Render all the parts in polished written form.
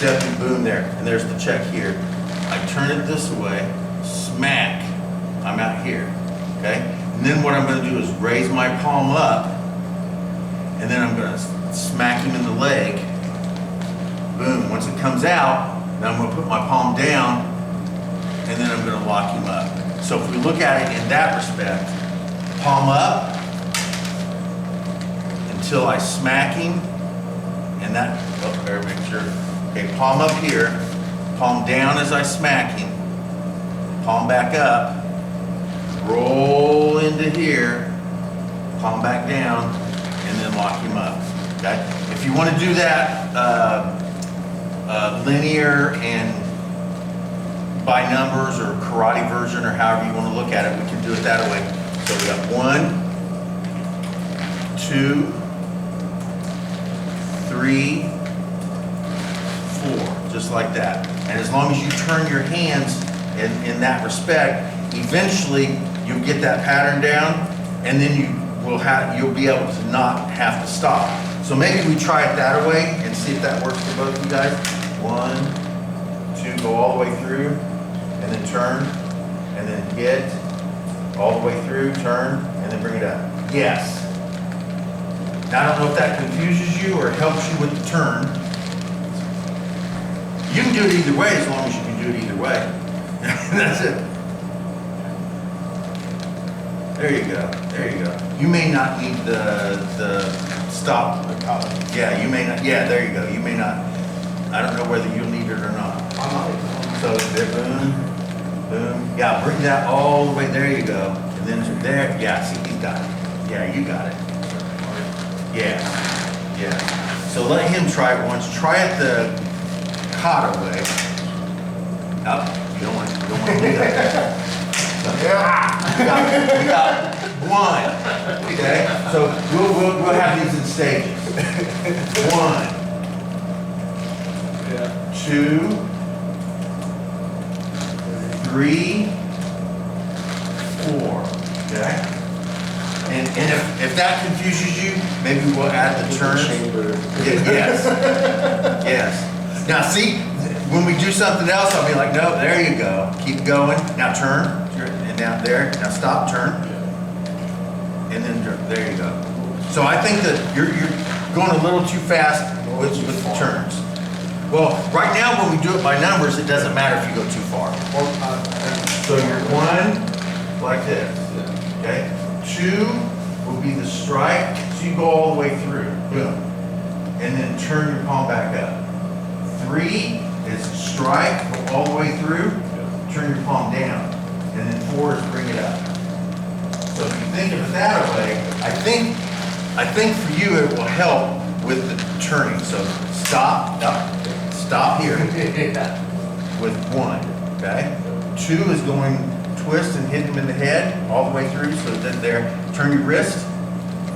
stepping, boom there, and there's the check here. I turn it this way, smack, I'm out here, okay? And then what I'm gonna do is raise my palm up, and then I'm gonna smack him in the leg, boom. Once it comes out, then I'm gonna put my palm down, and then I'm gonna lock him up. So if we look at it in that respect, palm up until I smack him, and that, oh, there, make sure. Okay, palm up here, palm down as I smack him, palm back up, roll into here, palm back down, and then lock him up, okay? If you want to do that linear and by numbers or karate version or however you want to look at it, we can do it that way. So we got 1, 2, 3, 4, just like that. And as long as you turn your hands in that respect, eventually you'll get that pattern down, and then you'll be able to not have to stop. So maybe we try it that way and see if that works for both of you guys. 1, 2, go all the way through, and then turn, and then hit, all the way through, turn, and then bring it up. Yes. Now I don't know if that confuses you or helps you with the turn. You can do it either way as long as you can do it either way. That's it. There you go. There you go. You may not need the stop. Yeah, you may not. Yeah, there you go. You may not. I don't know whether you'll need it or not. So there, boom, boom. Yeah, bring that all the way. There you go. And then there. Yeah, see, he's got it. Yeah, you got it. Yeah, yeah. So let him try it once. Try it the kata way. Up. You don't want to do that. Yeah. We got 1. Okay. So we'll have these in stages. 1, 2, 3, 4. Okay. And if that confuses you, maybe we'll add the turn. Yes. Yes. Now see, when we do something else, I'll be like, no, there you go. Keep going. Now turn. And now there. Now stop, turn. And then there you go. So I think that you're going a little too fast with the turns. Well, right now when we do it by numbers, it doesn't matter if you go too far. So you're 1 like this. Okay. 2 will be the strike, so you go all the way through. Boom. And then turn your palm back up. 3 is strike, go all the way through, turn your palm down. And then 4 is bring it up. So if you think of it that way, I think for you it will help with the turning. So stop here with 1, okay? 2 is going twist and hit him in the head all the way through, so then there, turn your wrist,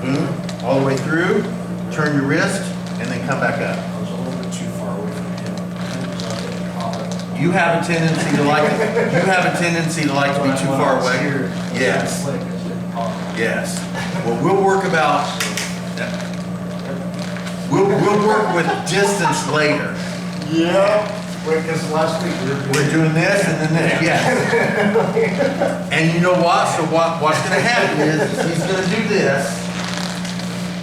boom, all the way through, turn your wrist, and then come back up. I was a little bit too far away from him. You have a tendency to like to be too far away. Yes. Yes. Well, we'll work with distance later. Yeah. Because last week we're doing this and then this. Yeah. And you know what? So what's going to happen is he's going to do this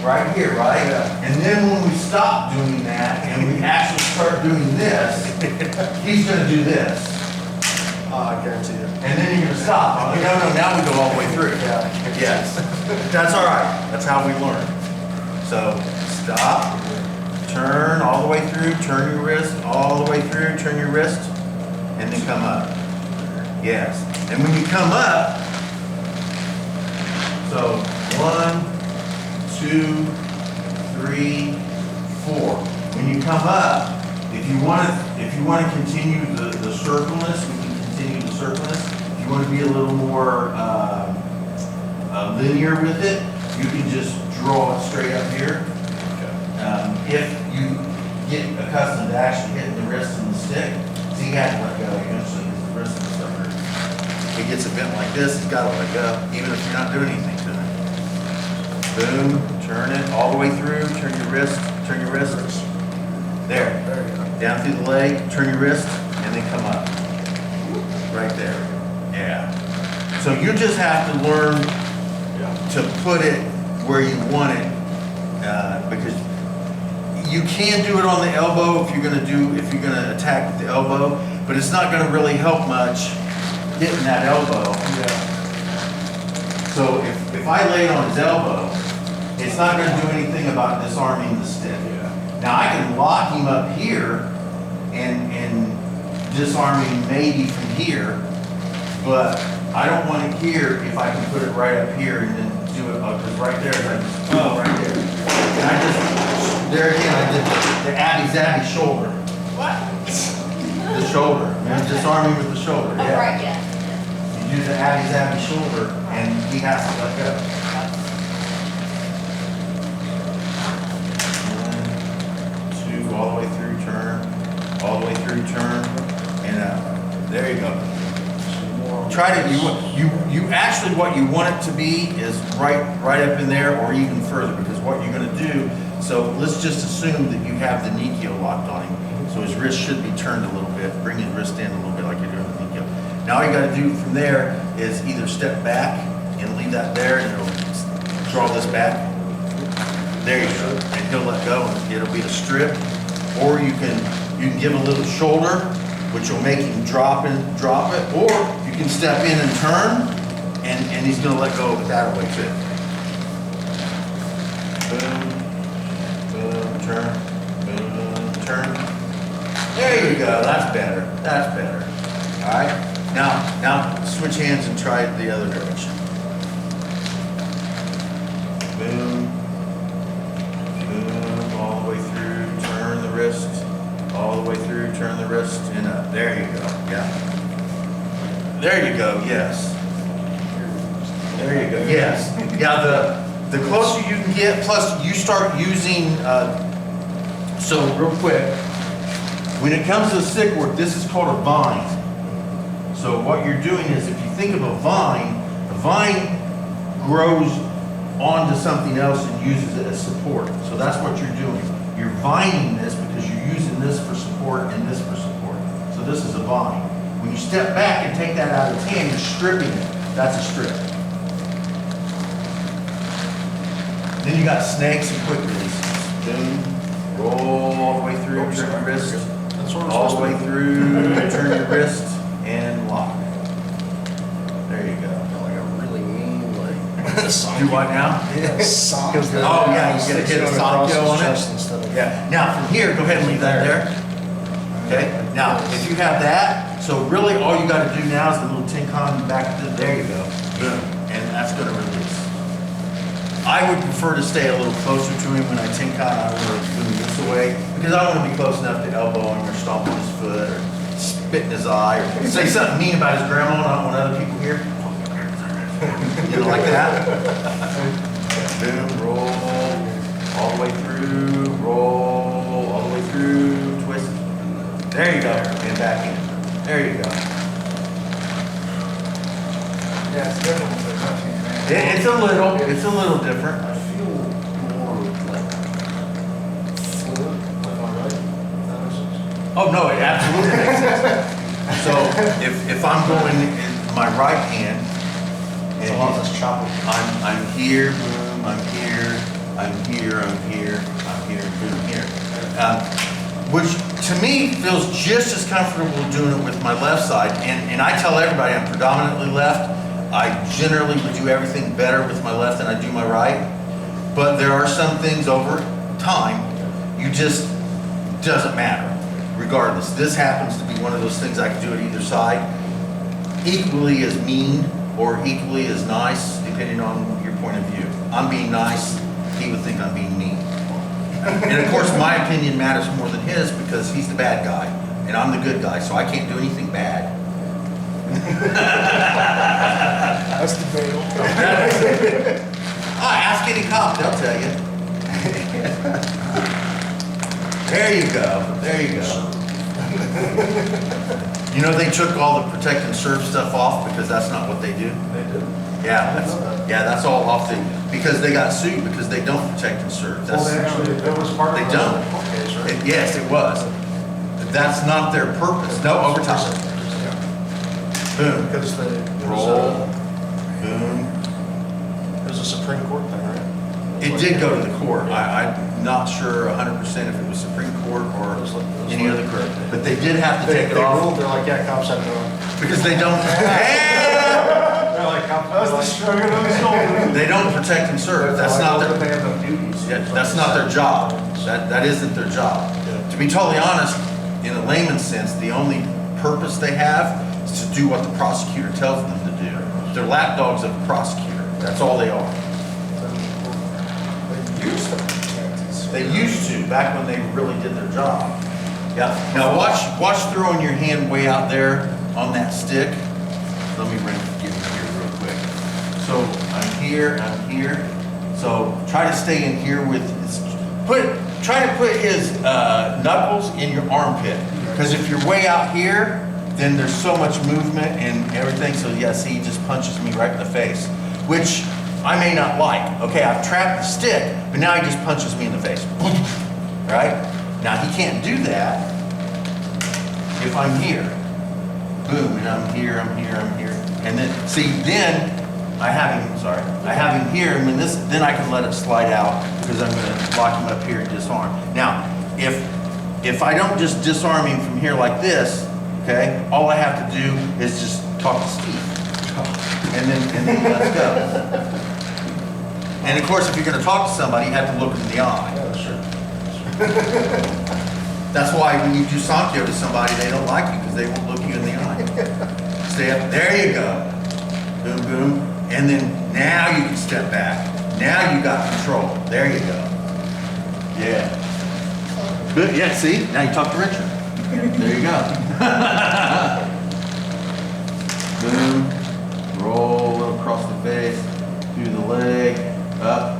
right here, right? Yeah. And then when we stop doing that and we actually start doing this, he's going to do this. I guarantee you. And then you're going to stop. No, now we go all the way through. Yeah. Yes. That's all right. That's how we learn. So stop. Turn all the way through, turn your wrist, all the way through, turn your wrist, and then come up. Yes. And when you come up, so 1, 2, 3, 4. When you come up, if you want to continue the circleness, we can continue the circleness. If you want to be a little more linear with it, you can just draw it straight up here. If you get accustomed to actually hitting the wrist and the stick, see, he had to let go eventually because the wrist and stuff hurt. He gets a bent like this, he's got to let go, even if you're not doing anything to it. Boom, turn it all the way through, turn your wrist. There. There you go. down through the leg, turn your wrist, and then come up. Right there. Yeah. So you just have to learn to put it where you want it, because you can do it on the elbow if you're gonna attack with the elbow, but it's not gonna really help much hitting that elbow. So if I lay it on his elbow, it's not gonna do anything about disarming the stick. Now I can lock him up here and disarm him maybe from here, but I don't want it here if I can put it right up here and then do it, because right there, I just do it right there. And I just, there again, I did the abby-zabby shoulder. What? The shoulder, man, disarm him with the shoulder, Oh, yeah. right, yeah. You do the abby-zabby shoulder and he has to let go. 1, 2, all the way through, turn, all the way through, turn, and there you go. Try to, you actually, what you want it to be is right up in there or even further, because what you're gonna do, so let's just assume that you have the knee keel locked on him. So his wrist should be turned a little bit, bring his wrist in a little bit like you're doing the knee keel. Now all you gotta do from there is either step back and leave that there and it'll draw this back. There you go, and he'll let go and it'll be a strip. Or you can give a little shoulder, which will make him drop it, or you can step in and turn, and he's gonna let go of it that way too. Boom, boom, turn, boom, turn. There you go, that's better, that's better. All right, now switch hands and try it the other direction. Boom, boom, all the way through, turn the wrist. All the way through, turn the wrist and up. There you go, yeah. There you go, yes. There you go, yes. Yeah, the closer you can get, plus you start using, so real quick, when it comes to stick work, this is called a vine. So what you're doing is, if you think of a vine grows onto something else and uses it as support. So that's what you're doing. You're vining this because you're using this for support and this for support. So this is a vine. When you step back and take that out of his hand, you're stripping it. That's a strip. Then you got snakes and quick releases. Boom, roll all the way through, turn your wrist. All the way through, turn your wrist and lock. There you go. Like a really mean, like. Do what now? Sock. Oh, yeah, you gotta hit a sock kill on it. Instead of. Yeah, now from here, go ahead and leave that there. Okay, now if you have that, so really all you gotta do now is the little tincon back to, there you go, boom, and that's gonna release. I would prefer to stay a little closer to him when I tincon, I want to move this away, because I want to be close enough to elbow him or stomp on his foot or spit in his eye or say something mean about his grandma and I don't want other people here. You know, like that. Boom, roll, all the way through, roll, all the way through, twist. There you go, and back in. There you go. Yeah, it's different with the touching. It's a little different. I feel more like fluid with my right. If that makes sense. Oh, no, it absolutely makes sense. So if I'm going in my right hand, It's a lot less choppy. I'm here, boom, I'm here, I'm here, I'm here, I'm here, boom, here. Which to me feels just as comfortable doing it with my left side. And I tell everybody I'm predominantly left. I generally would do everything better with my left than I do my right. But there are some things over time, you just, doesn't matter, regardless. This happens to be one of those things I can do at either side. Equally as mean or equally as nice, depending on your point of view. I'm being nice, he would think I'm being mean. And of course, my opinion matters more than his because he's the bad guy and I'm the good guy, so I can't do anything bad. That's debatable. Ask any cop, they'll tell you. There you go, there you go. You know they took all the protect and serve stuff off because that's not what they do? They do. Yeah, that's all off the, because they got sued because they don't protect and serve. Well, That's, they actually, that was part of They the don't. court case, right? Yes, it was. that's not their purpose. No overtime. Boom. Because the, Roll. Boom. it was a Supreme Court thing, right? It did go to the court. I'm not sure 100% if it was Supreme Court or any other court, but they did have to They take it ruled, off they're like, yeah, cops have no. because they don't. They're like, cops That's the struggle of the shoulder. They don't protect and serve. That's not their. They have no duties. Yeah, that's not their job. That isn't their job. To be totally honest, in a layman's sense, the only purpose they have is to do what the prosecutor tells them to do. They're lapdogs of the prosecutor. That's all they are. They used to protect us. They used to, back when they really did their job. Yeah. Now watch throwing your hand way out there on that stick. Let me get in here real quick. So I'm here. So try to stay in here with try to put his knuckles in your armpit. Because if you're way out here, then there's so much movement and everything. So yes, he just punches me right in the face, which I may not like. Okay, I've trapped the stick, but now he just punches me in the face. Right? Now he can't do that if I'm here. Boom, and I'm here. And then, see, then I have him here, and then I can let it slide out because I'm gonna lock him up here and disarm. Now, if I don't just disarm him from here like this, okay, all I have to do is just talk to Steve. And then let's go. And of course, if you're gonna talk to somebody, you have to look them in the eye. Yeah, sure. That's why when you do Sankhyo to somebody, they don't like you because they won't look you in the eye. Stay up, there you go. Boom, boom. And then now you can step back. Now you got control. There you go. Yeah. Good, yeah, see? Now you talk to Richard. There you go. Boom. Roll across the face, through the leg, up,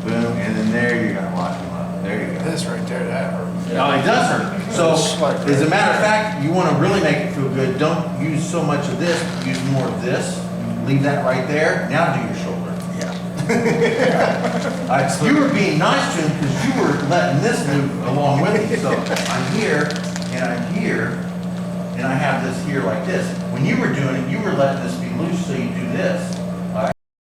boom, and then there you got to lock him up. There you go. This right there, that hurt. No, it does hurt. So, as a matter of fact, you want to really make it feel good, don't use so much of this, use more of this. Leave that right there. Now do your shoulder. Yeah. You were being nice to him because you were letting this move along with me. So I'm here, and I have this here like this. When you were doing it, you were letting this be loose, so you do this.